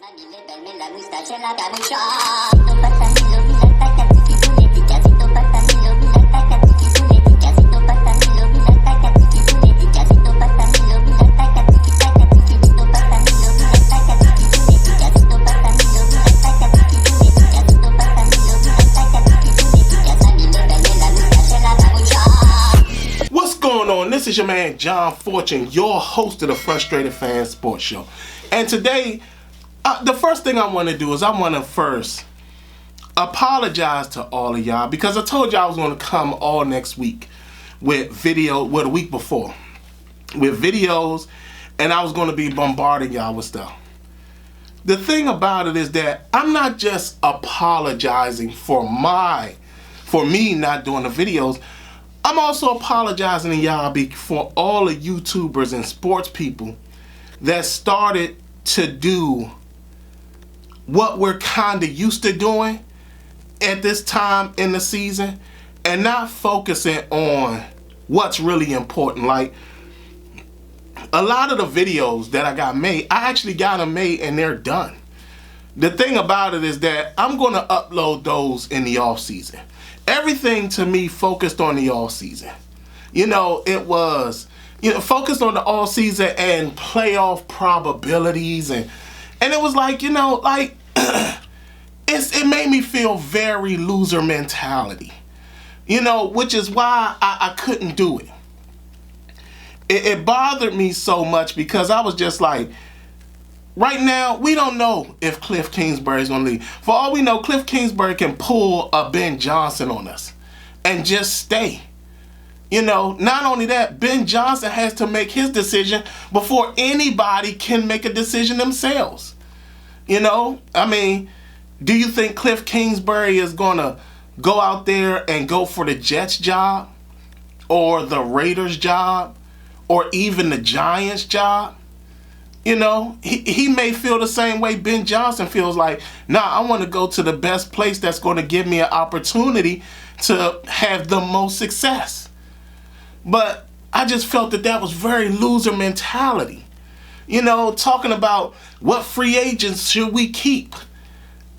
Mamie belle, la moustache et la capucha. Sito patamilo, mina taka tiki tunetika. Sito patamilo, mina taka tiki tunetika. Sito patamilo, mina taka tiki tunetika. Sito patamilo, mina taka tiki taka tiki. Sito patamilo, mina taka tiki tunetika. Sito patamilo, mina taka tiki tunetika. Sito patamilo, mina taka tiki tunetika. Mamie belle, la moustache et la capucha. What's going on? This is your man John Fortune, your host of the Frustrated Fan Sports Show. And today, the first thing I want to do is I want to first apologize to all of y'all because I told y'all I was going to come all next week with video, well, the week before, with videos, and I was going to be bombarding y'all with stuff. The thing about it is that I'm not just apologizing for me not doing the videos. I'm also apologizing to y'all for all the YouTubers and sports people that started to do what we're kind of used to doing at this time in the season and not focusing on what's really important. Like a lot of the videos that I got made, I actually got them made and they're done. The thing about it is that I'm going to upload those in the off season. Everything to me focused on the all season. You know, it was, focused on the all season and playoff probabilities and it was like, it made me feel very loser mentality, which is why I couldn't do it. It bothered me so much because I was just like, right now, we don't know if Cliff Kingsbury is going to leave. For all we know, Cliff Kingsbury can pull a Ben Johnson on us and just stay. Not only that, Ben Johnson has to make his decision before anybody can make a decision themselves. Do you think Cliff Kingsbury is going to go out there and go for the Jets job or the Raiders job or even the Giants job? He may feel the same way Ben Johnson feels like, I want to go to the best place that's going to give me an opportunity to have the most success. But I just felt that was very loser mentality. Talking about what free agents should we keep.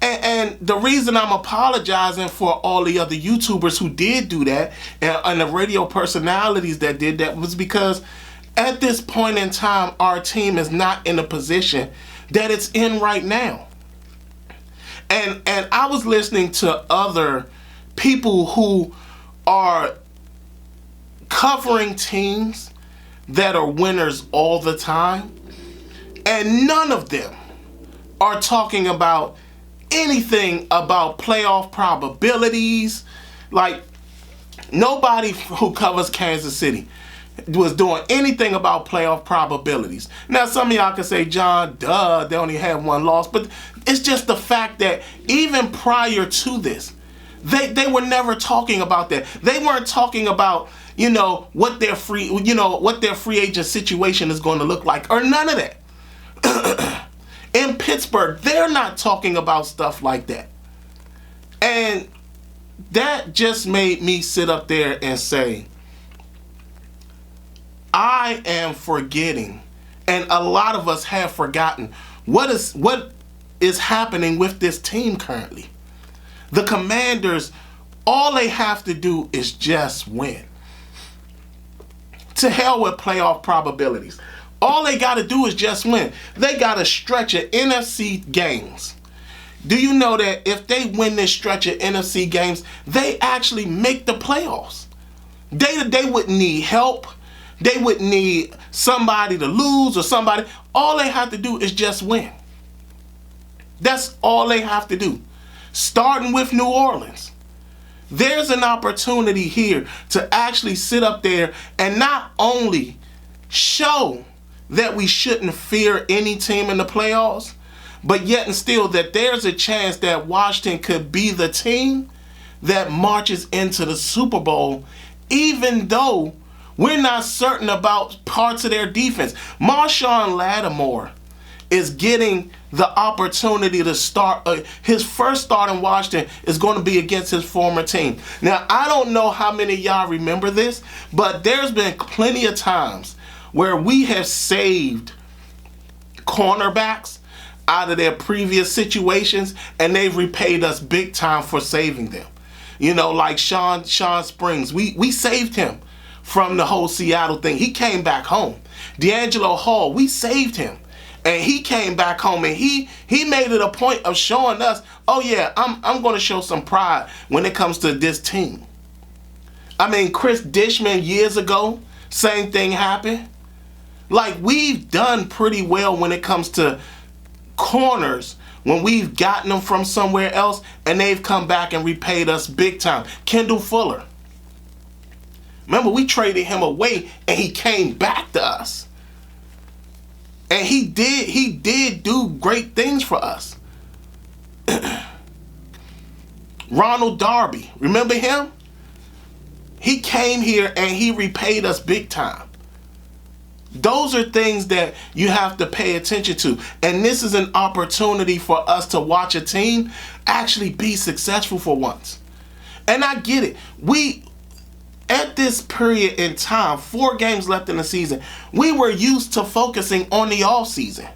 And the reason I'm apologizing for all the other YouTubers who did do that and the radio personalities that did that was because at this point in time, our team is not in a position that it's in right now. And I was listening to other people who are covering teams that are winners all the time, and none of them are talking about anything about playoff probabilities. Like, nobody who covers Kansas City was doing anything about playoff probabilities. Now, some of y'all can say, John, duh, they only had one loss, but it's just the fact that even prior to this, they were never talking about that. They weren't talking about, what their free agent situation is going to look like, or none of that. In Pittsburgh, they're not talking about stuff like that. And that just made me sit up there and say, I am forgetting, and a lot of us have forgotten, what is happening with this team currently. The Commanders, all they have to do is just win. To hell with playoff probabilities. All they got to do is just win. They got a stretch of NFC games. Do you know that if they win this stretch of NFC games, they actually make the playoffs? They wouldn't need help. They wouldn't need somebody to lose or somebody. All they have to do is just win. That's all they have to do. Starting with New Orleans. There's an opportunity here to actually sit up there and not only show that we shouldn't fear any team in the playoffs, but yet and still that there's a chance that Washington could be the team that marches into the Super Bowl, even though we're not certain about parts of their defense. Marshawn Lattimore is getting the opportunity to start. His first start in Washington is going to be against his former team. Now, I don't know how many of y'all remember this, but there's been plenty of times where we have saved cornerbacks out of their previous situations, and they've repaid us big time for saving them. Like Sean Springs, we saved him from the whole Seattle thing. He came back home. D'Angelo Hall, we saved him, and he came back home, and he made it a point of showing us, oh yeah, I'm going to show some pride when it comes to this team. Chris Dishman years ago, same thing happened. Like, we've done pretty well when it comes to corners, when we've gotten them from somewhere else and they've come back and repaid us big time. Kendall Fuller. Remember, we traded him away and he came back to us. And he did do great things for us. Ronald Darby, remember him? He came here and he repaid us big time. Those are things that you have to pay attention to. And this is an opportunity for us to watch a team actually be successful for once. And I get it. At this period in time, 4 games left in the season, we were used to focusing on the off season.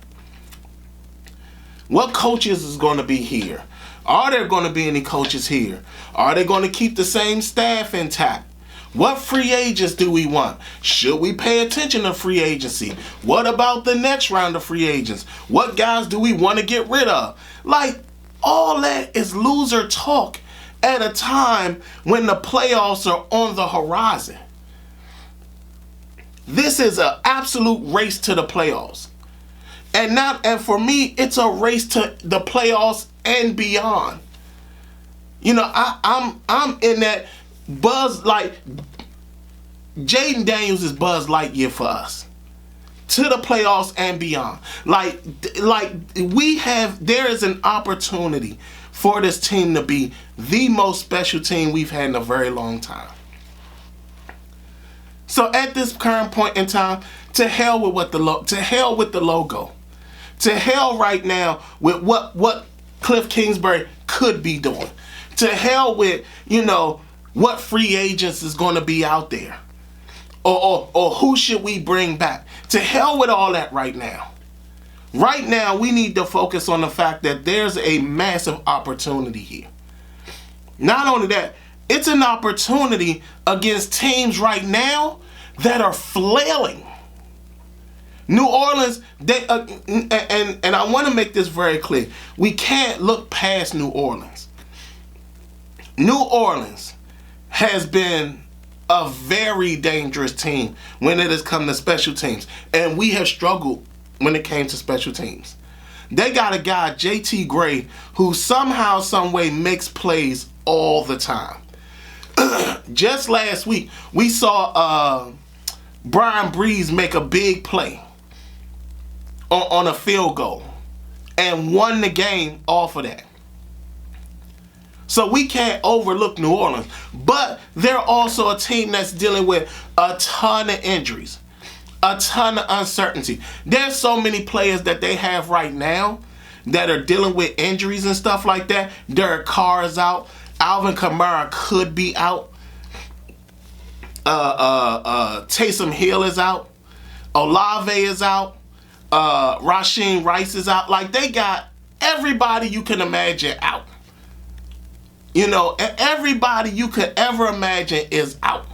What coaches is going to be here? Are there going to be any coaches here? Are they going to keep the same staff intact? What free agents do we want? Should we pay attention to free agency? What about the next round of free agents? What guys do we want to get rid of? Like, all that is loser talk at a time when the playoffs are on the horizon. This is an absolute race to the playoffs. And for me, it's a race to the playoffs and beyond. I'm in that Buzz, like, Jaden Daniels is Buzz Lightyear for us to the playoffs and beyond. Like there is an opportunity for this team to be the most special team we've had in a very long time. So at this current point in time, to hell with the logo, to hell right now with what Cliff Kingsbury could be doing, to hell with what free agents is going to be out there, or who should we bring back. To hell with all that right now. Right now, we need to focus on the fact that there's a massive opportunity here. Not only that, it's an opportunity against teams right now that are flailing. New Orleans, and I want to make this very clear. We can't look past New Orleans. New Orleans has been a very dangerous team when it has come to special teams. And we have struggled when it came to special teams. They got a guy, JT Gray, who somehow, some way makes plays all the time. Just last week, we saw Brian Breeze make a big play on a field goal and won the game off of that. So we can't overlook New Orleans. But they're also a team that's dealing with a ton of injuries, a ton of uncertainty. There's so many players that they have right now that are dealing with injuries and stuff like that. Derek Carr is out. Alvin Kamara could be out. Taysom Hill is out. Olave is out. Rasheem Rice is out. Like, they got everybody you can imagine out. Everybody you could ever imagine is out.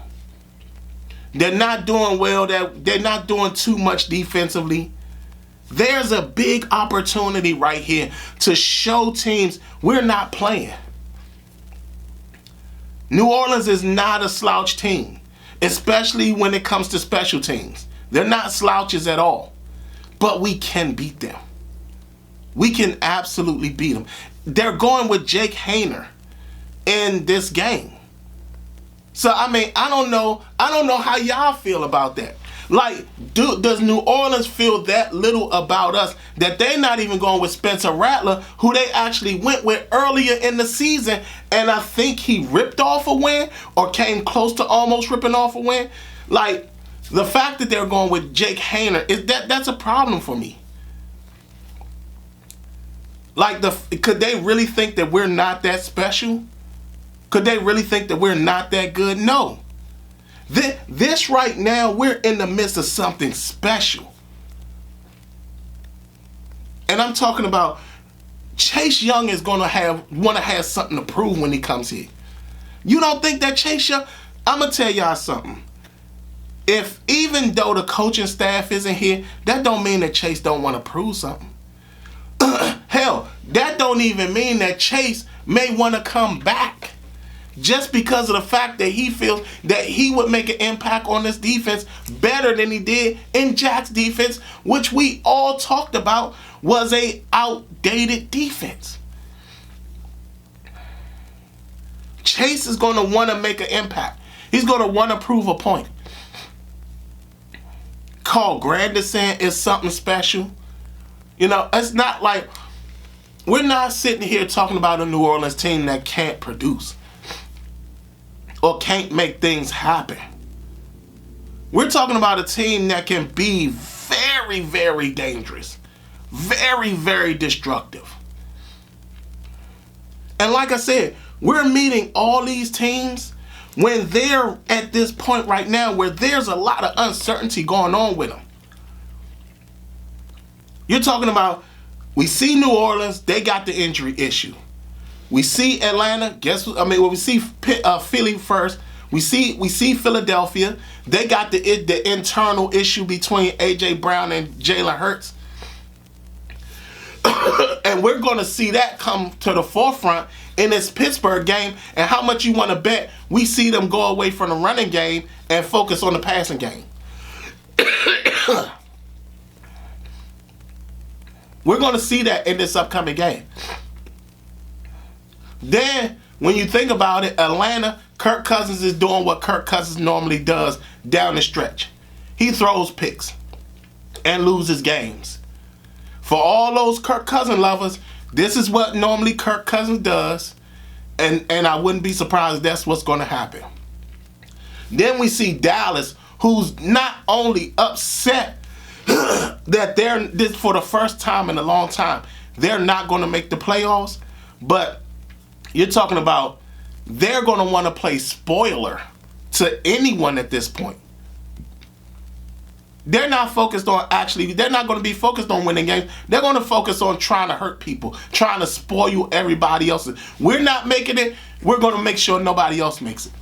They're not doing well. They're not doing too much defensively. There's a big opportunity right here to show teams we're not playing. New Orleans is not a slouch team, especially when it comes to special teams. They're not slouches at all, but we can beat them. We can absolutely beat them. They're going with Jake Haener in this game. So, I don't know how y'all feel about that. Like, does New Orleans feel that little about us that they're not even going with Spencer Rattler, who they actually went with earlier in the season, and I think he ripped off a win or came close to almost ripping off a win? Like, the fact that they're going with Jake Haener, that's a problem for me. Like, could they really think that we're not that special? Could they really think that we're not that good? No. This right now, we're in the midst of something special. And I'm talking about Chase Young is going to want to have something to prove when he comes here. You don't think that Chase Young... I'm going to tell y'all something. If even though the coaching staff isn't here, that don't mean that Chase don't want to prove something. Hell, that don't even mean that Chase may want to come back. Just because of the fact that he feels that he would make an impact on this defense better than he did in Jack's defense, which we all talked about was a outdated defense. Chase is going to want to make an impact. He's going to want to prove a point. Carl Granderson is something special. You know, it's not like we're not sitting here talking about a New Orleans team that can't produce or can't make things happen. We're talking about a team that can be very, very dangerous, very, very destructive. And like I said, we're meeting all these teams when they're at this point right now where there's a lot of uncertainty going on with them. You're talking about, we see New Orleans, they got the injury issue. We see Atlanta, we see Philly first. We see Philadelphia. They got the internal issue between A.J. Brown and Jalen Hurts. And we're going to see that come to the forefront in this Pittsburgh game. And how much you want to bet we see them go away from the running game and focus on the passing game. We're going to see that in this upcoming game. Then, when you think about it, Atlanta, Kirk Cousins is doing what Kirk Cousins normally does down the stretch. He throws picks and loses games. For all those Kirk Cousins lovers, this is what normally Kirk Cousins does, and I wouldn't be surprised if that's what's going to happen. Then we see Dallas, who's not only upset that they're this for the first time in a long time, they're not going to make the playoffs, but you're talking about they're going to want to play spoiler to anyone at this point. They're not focused on they're not going to be focused on winning games. They're going to focus on trying to hurt people, trying to spoil everybody else. We're not making it. We're going to make sure nobody else makes it.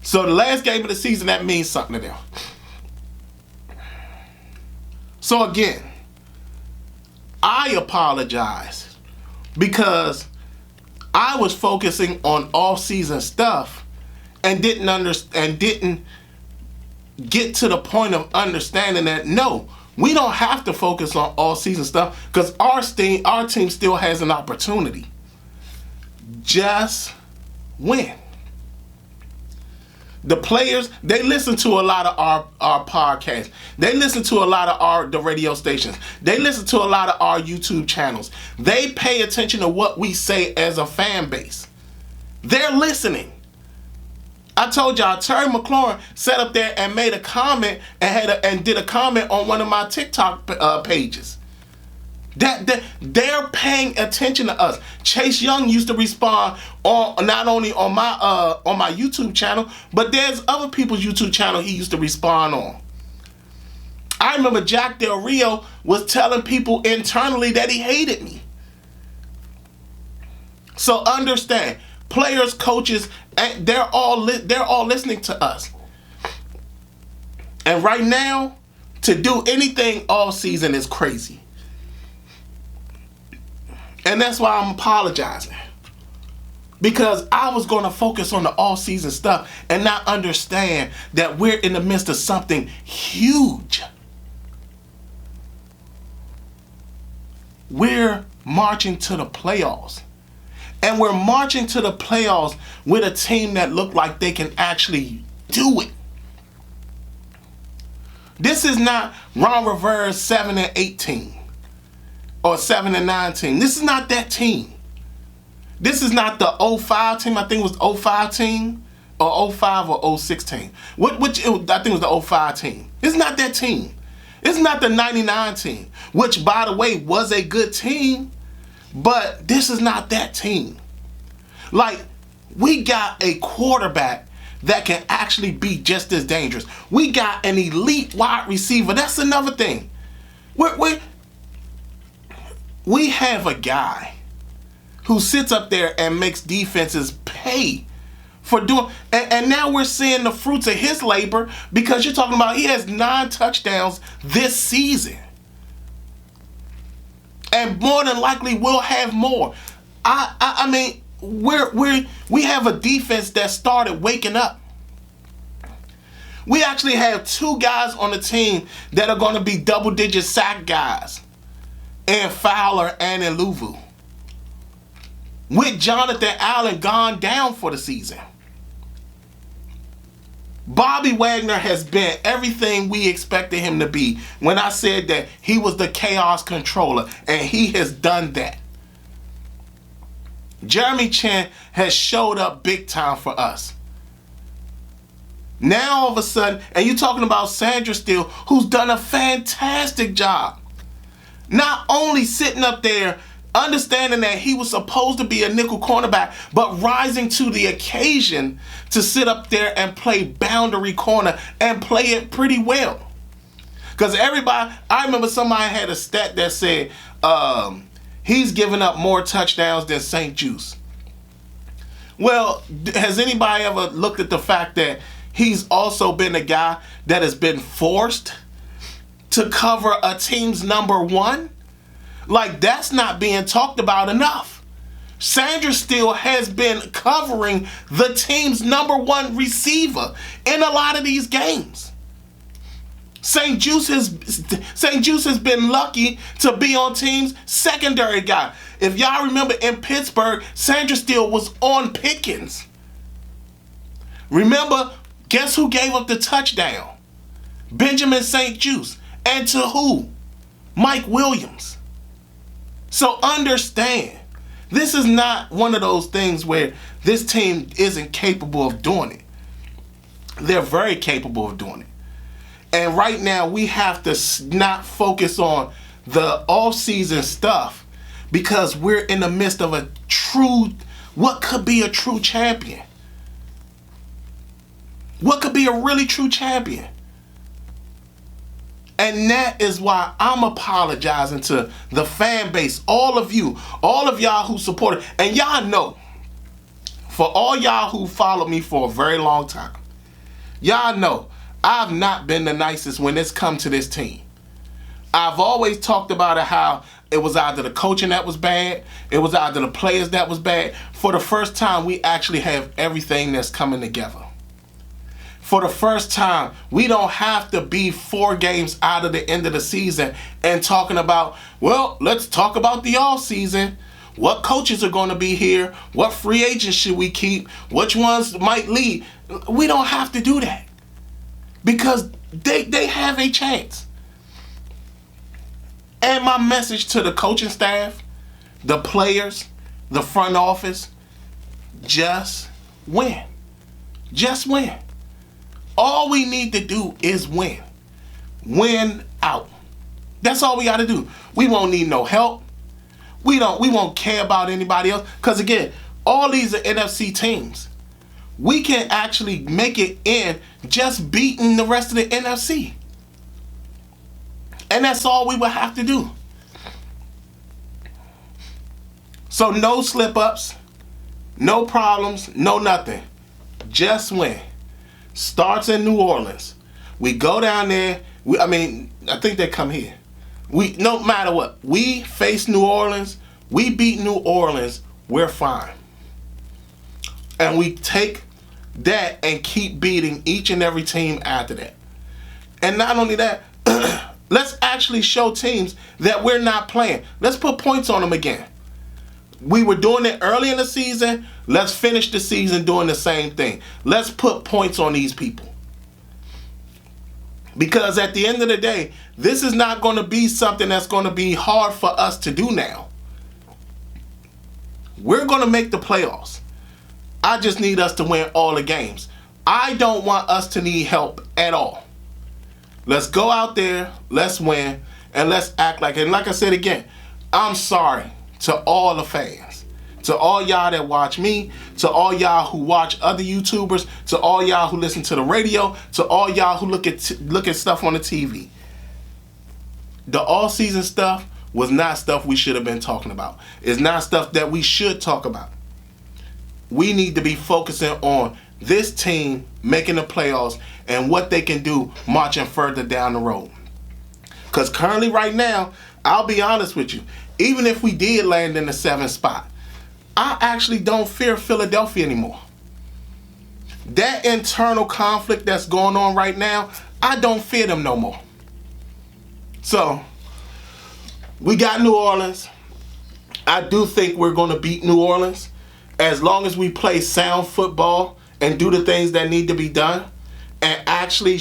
So the last game of the season, that means something to them. So again, I apologize because I was focusing on off-season stuff and didn't get to the point of understanding that no, we don't have to focus on all-season stuff because our team still has an opportunity. Just win. The players, they listen to a lot of our podcasts. They listen to a lot of the radio stations. They listen to a lot of our YouTube channels. They pay attention to what we say as a fan base. They're listening. I told y'all, Terry McLaurin sat up there and made a comment and did a comment on one of my TikTok pages. That they're paying attention to us. Chase Young used to respond on not only on my YouTube channel, but there's other people's YouTube channel he used to respond on. I remember Jack Del Rio was telling people internally that he hated me. So understand, players, coaches, they're all listening to us. And right now, to do anything all season is crazy. And that's why I'm apologizing. Because I was going to focus on the all-season stuff and not understand that we're in the midst of something huge. We're marching to the playoffs. And we're marching to the playoffs with a team that look like they can actually do it. This is not Ron Rivera's 7-18 or 7-9 This is not that team. This is not the 05 team. I think it was 05 team or 05 or 06 team. I think it was the 05 team. It's not that team. It's not the 99 team, which, by the way, was a good team, but this is not that team. Like, we got a quarterback that can actually be just as dangerous. We got an elite wide receiver. That's another thing. we have a guy who sits up there and makes defenses pay for doing, and now we're seeing the fruits of his labor, because you're talking about he has 9 touchdowns this season, and more than likely will have more. I mean, we have a defense that started waking up. We actually have 2 guys on the team that are going to be double-digit sack guys, in Fowler and in Luvu, with Jonathan Allen gone down for the season. Bobby Wagner has been everything we expected him to be when I said that he was the chaos controller, and he has done that. Jeremy Chin has showed up big time for us. Now all of a sudden, and you're talking about Sandra Steele, who's done a fantastic job. Not only sitting up there understanding that he was supposed to be a nickel cornerback, but rising to the occasion to sit up there and play boundary corner and play it pretty well. Because everybody, I remember somebody had a stat that said he's given up more touchdowns than St. Juice. Well, has anybody ever looked at the fact that he's also been a guy that has been forced to cover a team's number 1? Like, that's not being talked about enough. Sandra Steele has been covering the team's number 1 receiver in a lot of these games. St. Juice has been lucky to be on teams' secondary guy. If y'all remember in Pittsburgh, Sandra Steele was on Pickens. Remember, guess who gave up the touchdown? Benjamin St. Juice. And to who? Mike Williams. So understand, this is not one of those things where this team isn't capable of doing it. They're very capable of doing it. And right now we have to not focus on the off-season stuff, because we're in the midst of what could be a true champion. What could be a really true champion? And that is why I'm apologizing to the fan base, all of you, all of y'all who support it. And y'all know, for all y'all who followed me for a very long time, y'all know I've not been the nicest when it's come to this team. I've always talked about it, how it was either the coaching that was bad, it was either the players that was bad. For the first time, we actually have everything that's coming together. For the first time, we don't have to be 4 games out of the end of the season and talking about, well, let's talk about the off season. What coaches are going to be here? What free agents should we keep? Which ones might leave? We don't have to do that, because they have a chance. And my message to the coaching staff, the players, the front office, just win. Just win. All we need to do is win. Win out. That's all we got to do. We won't need no help. We won't care about anybody else. Because again, all these are NFC teams. We can actually make it in just beating the rest of the NFC. And that's all we would have to do. So no slip-ups, no problems, no nothing. Just win. Starts in New Orleans. We go down there. I think they come here. No matter what, we face New Orleans. We beat New Orleans. We're fine. And we take that and keep beating each and every team after that. And not only that, let's actually show teams that we're not playing. Let's put points on them again. We were doing it early in the season. Let's finish the season doing the same thing. Let's put points on these people. Because at the end of the day, this is not going to be something that's going to be hard for us to do now. We're going to make the playoffs. I just need us to win all the games. I don't want us to need help at all. Let's go out there, let's win, and let's act like it. And like I said again, I'm sorry to all the fans, to all y'all that watch me, to all y'all who watch other YouTubers, to all y'all who listen to the radio, to all y'all who look at stuff on the TV. The all-season stuff was not stuff we should have been talking about. It's not stuff that we should talk about. We need to be focusing on this team making the playoffs and what they can do marching further down the road. Because currently right now, I'll be honest with you, even if we did land in the 7th spot, I actually don't fear Philadelphia anymore. That internal conflict that's going on right now, I don't fear them no more. So, we got New Orleans. I do think we're going to beat New Orleans as long as we play sound football and do the things that need to be done and actually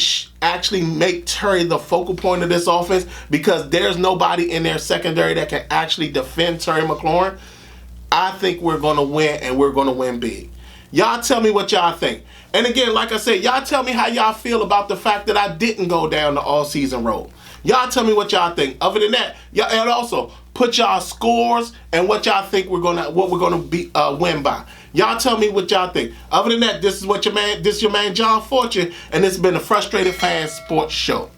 make Terry the focal point of this offense, because there's nobody in their secondary that can actually defend Terry McLaurin. I think we're going to win, and we're going to win big. Y'all tell me what y'all think. And again, like I said, y'all tell me how y'all feel about the fact that I didn't go down the all-season road. Y'all tell me what y'all think. Other than that, y'all, and also put y'all scores and what y'all think we're gonna be win by. Y'all tell me what y'all think. Other than that, this is your man John Fortune, and this has been the Frustrated Fan Sports Show.